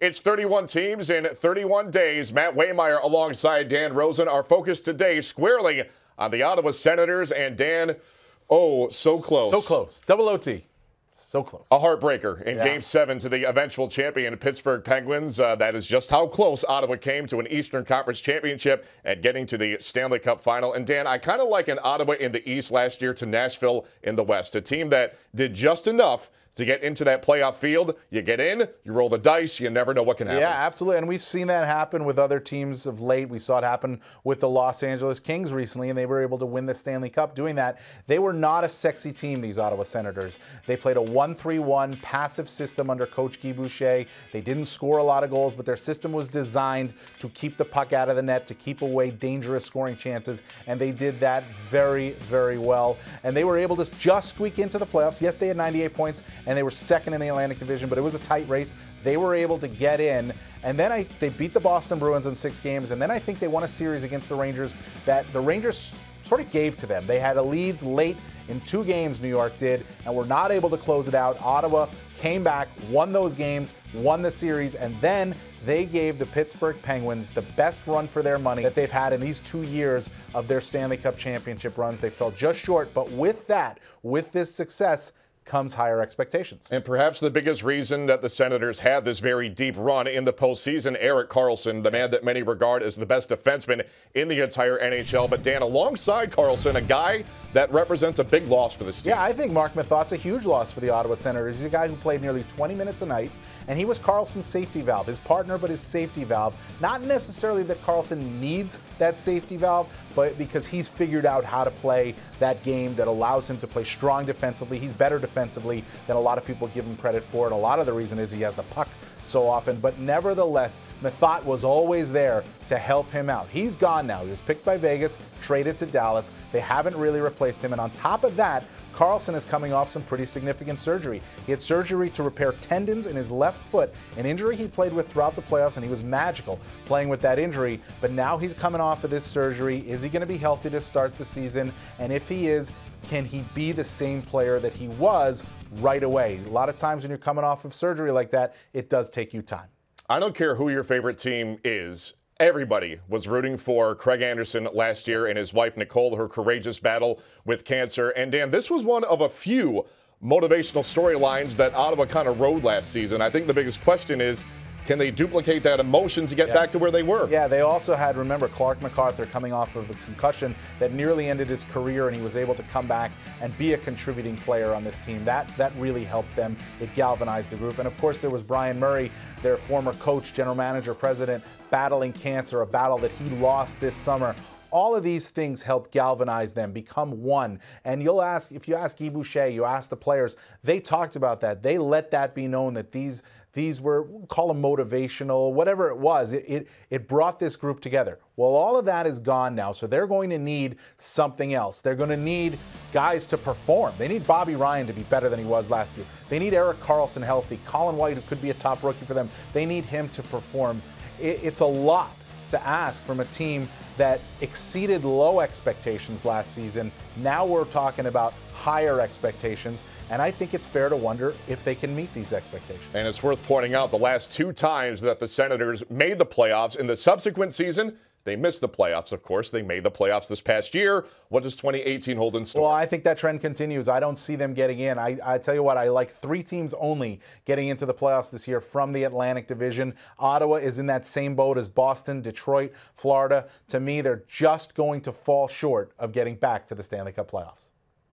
It's 31 teams in 31 days. Matt Waymeyer alongside Dan Rosen are focused today squarely on the Ottawa Senators. And Dan, oh, so close. So close. Double OT. So close. A heartbreaker in Game 7 to the eventual champion Pittsburgh Penguins. That is just how close Ottawa came to an Eastern Conference championship and getting to the Stanley Cup final. And Dan, I kind of liken Ottawa in the East last year to Nashville in the West, a team that did just enough to get into that playoff field. You get in, you roll the dice, you never know what can happen. Yeah, absolutely. And we've seen that happen with other teams of late. We saw it happen with the Los Angeles Kings recently, and they were able to win the Stanley Cup doing that. They were not a sexy team, these Ottawa Senators. They played a 1-3-1 passive system under Coach Guy Boucher. They didn't score a lot of goals, but their system was designed to keep the puck out of the net, to keep away dangerous scoring chances, and they did that very, very well. And they were able to just squeak into the playoffs. Yes, they had 98 points, and they were second in the Atlantic Division, but it was a tight race. They were able to get in, and then they beat the Boston Bruins in 6 games, and then I think they won a series against the Rangers that the Rangers sort of gave to them. They had leads late in 2 games, New York did, and were not able to close it out. Ottawa came back, won those games, won the series, and then they gave the Pittsburgh Penguins the best run for their money that they've had in these 2 years of their Stanley Cup championship runs. They fell just short, but with this success, comes higher expectations. And perhaps the biggest reason that the Senators had this very deep run in the postseason, Erik Karlsson, the man that many regard as the best defenseman in the entire NHL. But Dan, alongside Karlsson, a guy that represents a big loss for this team. Yeah, I think Mark Mathot's a huge loss for the Ottawa Senators. He's a guy who played nearly 20 minutes a night, and he was Karlsson's safety valve, his partner, but his safety valve. Not necessarily that Karlsson needs that safety valve, but because he's figured out how to play that game that allows him to play strong defensively. He's better defensively than a lot of people give him credit for, and a lot of the reason is he has the puck so often. But nevertheless, Mathot was always there to help him out. He's gone now. He was picked by Vegas, traded to Dallas. They haven't really replaced him, and on top of that, Karlsson is coming off some pretty significant surgery. He had surgery to repair tendons in his left foot, an injury he played with throughout the playoffs, and he was magical playing with that injury. But now he's coming off of this surgery. Is he going to be healthy to start the season? And if he is, can he be the same player that he was right away? A lot of times when you're coming off of surgery like that, it does take you time. I don't care who your favorite team is. Everybody was rooting for Craig Anderson last year and his wife, Nicole, her courageous battle with cancer. And Dan, this was one of a few motivational storylines that Ottawa kind of rode last season. I think the biggest question is, can they duplicate that emotion to get back to where they were? Yeah, they also had, remember, Clark MacArthur coming off of a concussion that nearly ended his career, and he was able to come back and be a contributing player on this team. That really helped them. It galvanized the group. And, of course, there was Brian Murray, their former coach, general manager, president, battling cancer, a battle that he lost this summer. All of these things help galvanize them, become one. And if you ask Guy Boucher, you ask the players, they talked about that. They let that be known that these were, call them motivational, whatever it was. It brought this group together. Well, all of that is gone now, so they're going to need something else. They're going to need guys to perform. They need Bobby Ryan to be better than he was last year. They need Erik Karlsson healthy. Colin White, who could be a top rookie for them, they need him to perform. It's a lot to ask from a team that exceeded low expectations last season. Now we're talking about higher expectations, and I think it's fair to wonder if they can meet these expectations. And it's worth pointing out the last 2 times that the Senators made the playoffs in the subsequent season, they missed the playoffs, of course. They made the playoffs this past year. What does 2018 hold in store? Well, I think that trend continues. I don't see them getting in. I tell you what, I like 3 teams only getting into the playoffs this year from the Atlantic Division. Ottawa is in that same boat as Boston, Detroit, Florida. To me, they're just going to fall short of getting back to the Stanley Cup playoffs.